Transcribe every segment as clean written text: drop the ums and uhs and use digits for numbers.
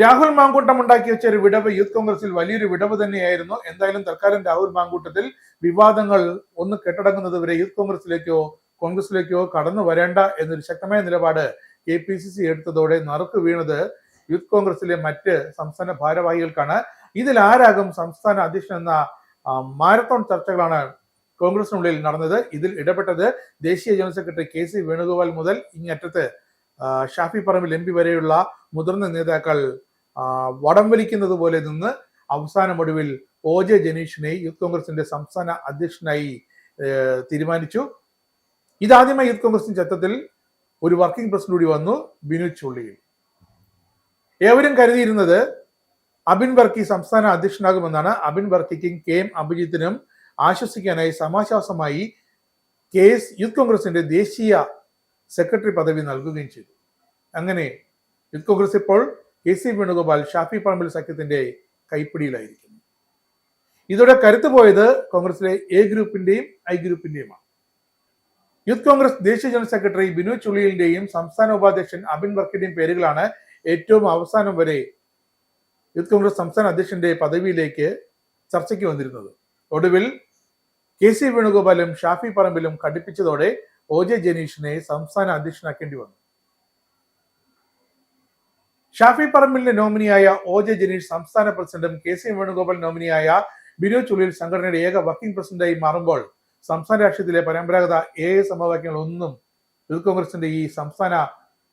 രാഹുൽ മാങ്കൂട്ടം ഉണ്ടാക്കി വെച്ച ഒരു വിടവ് യൂത്ത് കോൺഗ്രസിൽ വലിയൊരു വിടവ് തന്നെയായിരുന്നു. എന്തായാലും തൽക്കാലം രാഹുൽ മാങ്കൂട്ടത്തിൽ വിവാദങ്ങൾ ഒന്ന് കെട്ടടങ്ങുന്നത് വരെ യൂത്ത് കോൺഗ്രസിലേക്കോ കടന്നു വരേണ്ട എന്നൊരു ശക്തമായ നിലപാട് KPCC എടുത്തതോടെ നറുക്ക് വീണത് യൂത്ത് കോൺഗ്രസിലെ മറ്റ് സംസ്ഥാന ഭാരവാഹികൾക്കാണ്. ഇതിൽ ആരാകും സംസ്ഥാന അധ്യക്ഷൻ എന്ന മാരത്തോൺ ചർച്ചകളാണ് കോൺഗ്രസിനുള്ളിൽ നടന്നത്. ഇതിൽ ഇടപെട്ടത് ദേശീയ ജനറൽ സെക്രട്ടറി KC വേണുഗോപാൽ മുതൽ ഇങ്ങറ്റത്ത് ഷാഫി പറമ്പിൽ MP വരെയുള്ള മുതിർന്ന നേതാക്കൾ വടം വലിക്കുന്നത് പോലെ നിന്ന് അവസാനം ഒടുവിൽ OJ ജനീഷിനെ യൂത്ത് കോൺഗ്രസിന്റെ സംസ്ഥാന അധ്യക്ഷനായി തീരുമാനിച്ചു. ഇതാദ്യമായി യൂത്ത് കോൺഗ്രസിന്റെ ചട്ടത്തിൽ ഒരു വർക്കിംഗ് പ്രസിഡന്റ് കൂടി വന്നു, ബിനു ചുള്ളിയിൽ. ഏവരും കരുതിയിരുന്നത് അബിൻ വർക്കി സംസ്ഥാന അധ്യക്ഷനാകുമെന്നാണ്. അബിൻ വർക്കിക്കും KM അഭിജിത്തിനും ആശ്വസിക്കാനായി സമാശ്വാസമായി യൂത്ത് കോൺഗ്രസിന്റെ ദേശീയ സെക്രട്ടറി പദവി നൽകുകയും ചെയ്തു. അങ്ങനെ യൂത്ത് കോൺഗ്രസ് ഇപ്പോൾ KC വേണുഗോപാൽ ഷാഫി പറമ്പിൽ സഖ്യത്തിന്റെ കൈപ്പിടിയിലായിരിക്കുന്നു. ഇതോടെ കരുത്തു പോയത് കോൺഗ്രസിലെ A ഗ്രൂപ്പിന്റെയും I ഗ്രൂപ്പിന്റെയുമാണ്. യൂത്ത് കോൺഗ്രസ് ദേശീയ ജനറൽ സെക്രട്ടറി ബിനു ചുള്ളിയിലിന്റെയും സംസ്ഥാന ഉപാധ്യക്ഷൻ അബിൻ വർക്കിയുടെയും പേരുകളാണ് ഏറ്റവും അവസാനം വരെ യൂത്ത് കോൺഗ്രസ് സംസ്ഥാന അധ്യക്ഷന്റെ പദവിയിലേക്ക് ചർച്ചയ്ക്ക് വന്നിരുന്നത്. ഒടുവിൽ KC വേണുഗോപാലും ഷാഫി പറമ്പിലും ഘടിപ്പിച്ചതോടെ OJ ജനീഷിനെ സംസ്ഥാന അധ്യക്ഷനാക്കേണ്ടി വന്നു. ഷാഫി പറമ്പിലിന്റെ നോമിനിയായ OJ ജനീഷ് സംസ്ഥാന പ്രസിഡന്റും KC വേണുഗോപാൽ നോമിനിയായ ബിനു ചുള്ളിയിൽ സംഘടനയുടെ ഏക വർക്കിംഗ് പ്രസിഡന്റായി മാറുമ്പോൾ സംസ്ഥാന രാഷ്ട്രീയത്തിലെ പരമ്പരാഗത സമവാക്യങ്ങൾ ഒന്നും യൂത്ത് കോൺഗ്രസിന്റെ ഈ സംസ്ഥാന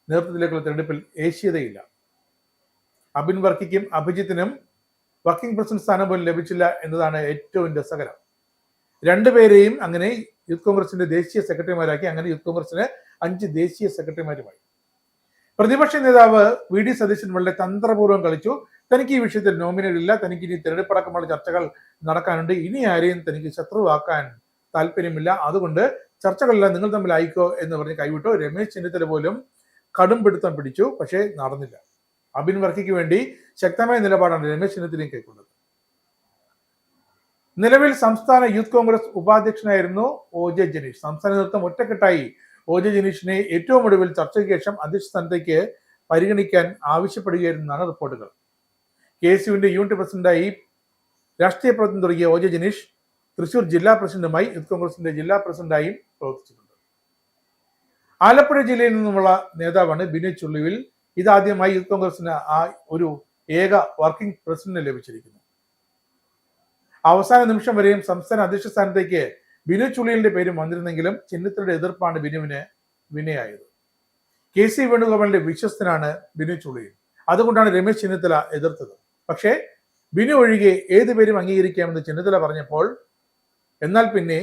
നേതൃത്വത്തിലേക്കുള്ള തെരഞ്ഞെടുപ്പിൽ ഏഷ്യതയില്ല. അബിൻ വർക്കിക്കും അഭിജിത്തിനും വർക്കിംഗ് പ്രസിഡന്റ് സ്ഥാനം പോലും ലഭിച്ചില്ല എന്നതാണ് ഏറ്റവും രസകരം. രണ്ടുപേരെയും അങ്ങനെ യൂത്ത് കോൺഗ്രസിന്റെ ദേശീയ സെക്രട്ടറിമാരാക്കി. അങ്ങനെ യൂത്ത് കോൺഗ്രസിന് 5 ദേശീയ സെക്രട്ടറിമാരുമായി. പ്രതിപക്ഷ നേതാവ് VD സതീശൻ വളരെ തന്ത്രപൂർവ്വം കളിച്ചു. തനിക്ക് ഈ വിഷയത്തിൽ നോമിനേറ്റ് ഇല്ല, തനിക്ക് ഇനി തെരഞ്ഞെടുപ്പടക്കമുള്ള ചർച്ചകൾ നടക്കാനുണ്ട്, ഇനി ആരെയും തനിക്ക് ശത്രുവാക്കാൻ താല്പര്യമില്ല, അതുകൊണ്ട് ചർച്ചകളെല്ലാം നിങ്ങൾ തമ്മിൽ അയക്കോ എന്ന് പറഞ്ഞ് കൈവിട്ടു. രമേശ് ചെന്നിത്തല പോലും കടും പിടുത്തം പിടിച്ചു, പക്ഷേ നടന്നില്ല. അബിൻ വർക്കിക്ക് വേണ്ടി ശക്തമായ നിലപാടാണ് രമേശ് ചെന്നിത്തലയും കൈക്കൊണ്ടത്. നിലവിൽ സംസ്ഥാന യൂത്ത് കോൺഗ്രസ് ഉപാധ്യക്ഷനായിരുന്നു OJ ജനീഷ്. സംസ്ഥാന നേതൃത്വം ഒറ്റക്കെട്ടായി OJ ജനീഷിനെ ഏറ്റവും ഒടുവിൽ ചർച്ചയ്ക്ക് ശേഷം അധ്യക്ഷ സ്ഥാനത്തേക്ക് പരിഗണിക്കാൻ ആവശ്യപ്പെടുകയായിരുന്നാണ് റിപ്പോർട്ടുകൾ. KSUവിന്റെ യൂണിറ്റ് പ്രസിഡന്റായി രാഷ്ട്രീയ പ്രവർത്തനം തുടങ്ങിയ OJ ജനീഷ് തൃശൂർ ജില്ലാ പ്രസിഡന്റുമായി യൂത്ത് കോൺഗ്രസിന്റെ ജില്ലാ പ്രസിഡന്റായും പ്രവർത്തിച്ചിട്ടുണ്ട്. ആലപ്പുഴ ജില്ലയിൽ നിന്നുമുള്ള നേതാവാണ് ബിനു ചുള്ളിയിൽ. ഇതാദ്യമായി യൂത്ത് കോൺഗ്രസിന് ഒരു ഏക വർക്കിംഗ് പ്രസിഡന്റ് ലഭിച്ചിരിക്കുന്നു. അവസാന നിമിഷം വരെയും സംസ്ഥാന അധ്യക്ഷ സ്ഥാനത്തേക്ക് ബിനു ചുള്ളിയിലിന്റെ പേരും വന്നിരുന്നെങ്കിലും ചെന്നിത്തലയുടെ എതിർപ്പാണ് ബിനുവിന് വിനയായത്. KC വേണുഗോപാലിന്റെ വിശ്വസ്തനാണ് ബിനു ചുള്ളിയിൽ. അതുകൊണ്ടാണ് രമേശ് ചെന്നിത്തല എതിർത്തത്. പക്ഷേ ബിനു ഒഴികെ ഏതുപേരും അംഗീകരിക്കാമെന്ന് ചെന്നിത്തല പറഞ്ഞപ്പോൾ എന്നാൽ പിന്നെ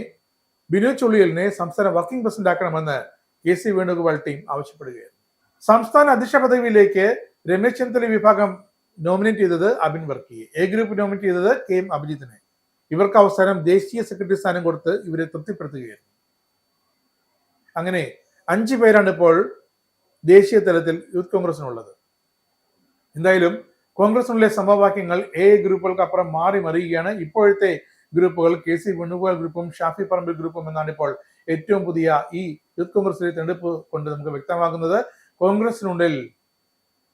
ബിനു ചുള്ളിയിലിനെ സംസ്ഥാന വർക്കിംഗ് പ്രസിഡന്റ് ആക്കണമെന്ന് KC വേണുഗോപാൽ ടീം ആവശ്യപ്പെടുകയായിരുന്നു. സംസ്ഥാന അധ്യക്ഷ പദവിയിലേക്ക് രമേശ് ചെന്നിത്തല വിഭാഗം നോമിനേറ്റ് ചെയ്തത് അബിൻ വർക്കിയെ, A ഗ്രൂപ്പ് നോമിനേറ്റ് ചെയ്തത് KM അഭിജിത്തിനെ. ഇവർക്ക് അവസാനം ദേശീയ സെക്രട്ടറി സ്ഥാനം കൊടുത്ത് ഇവരെ തൃപ്തിപ്പെടുത്തുകയായിരുന്നു. അങ്ങനെ 5 പേരാണ് ഇപ്പോൾ ദേശീയ തലത്തിൽ യൂത്ത് കോൺഗ്രസിനുള്ളത്. എന്തായാലും കോൺഗ്രസിനുള്ളിലെ സമവാക്യങ്ങൾ ഗ്രൂപ്പുകൾക്ക് അപ്പുറം മാറി മറിയുകയാണ്. ഇപ്പോഴത്തെ ഗ്രൂപ്പുകൾ KC വേണുഗോപാൽ ഗ്രൂപ്പും ഷാഫി പറമ്പിൽ ഗ്രൂപ്പും എന്നാണ് ഇപ്പോൾ ഏറ്റവും പുതിയ ഈ യൂത്ത് കോൺഗ്രസിലെ തെരഞ്ഞെടുപ്പ് കൊണ്ട് നമുക്ക് വ്യക്തമാകുന്നത്. കോൺഗ്രസിനുള്ളിൽ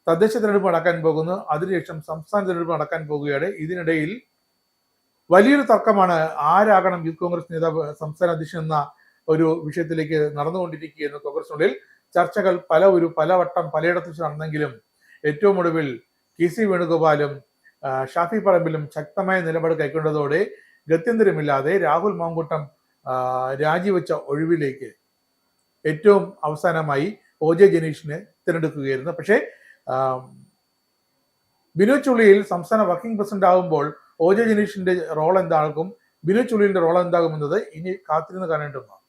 തദ്ദേശ തെരഞ്ഞെടുപ്പ് നടക്കാൻ പോകുന്നു, അതിനുശേഷം സംസ്ഥാന തെരഞ്ഞെടുപ്പ് നടക്കാൻ പോകുകയാണ്. ഇതിനിടയിൽ വലിയൊരു തർക്കമാണ് ആരാകണം യൂത്ത് കോൺഗ്രസ് നേതാവ്, സംസ്ഥാന അധ്യക്ഷൻ എന്ന ഒരു വിഷയത്തിലേക്ക് നടന്നുകൊണ്ടിരിക്കുകയെന്ന് കോൺഗ്രസിനുള്ളിൽ ചർച്ചകൾ പലവട്ടം പലയിടത്തും നടന്നെങ്കിലും ഏറ്റവും ഒടുവിൽ KC വേണുഗോപാലും ഷാഫി പറമ്പിലും ശക്തമായ നിലപാട് കൈക്കൊണ്ടതോടെ ഗത്യന്തരമില്ലാതെ രാഹുൽ മാങ്കൂട്ടം രാജിവെച്ച ഒഴിവിലേക്ക് ഏറ്റവും അവസാനമായി OJ ജനീഷിനെ തിരഞ്ഞെടുക്കുകയായിരുന്നു. പക്ഷേ ബിനു ചുള്ളിയിൽ സംസ്ഥാന വർക്കിംഗ് പ്രസിഡന്റ് ആകുമ്പോൾ OJ ജനീഷിന്റെ റോൾ എന്താകും, ബിനു ചുള്ളിയിലിന്റെ റോൾ എന്താകുമെന്നത് ഇനി കാത്തിരുന്ന് കാണേണ്ടതാണ്.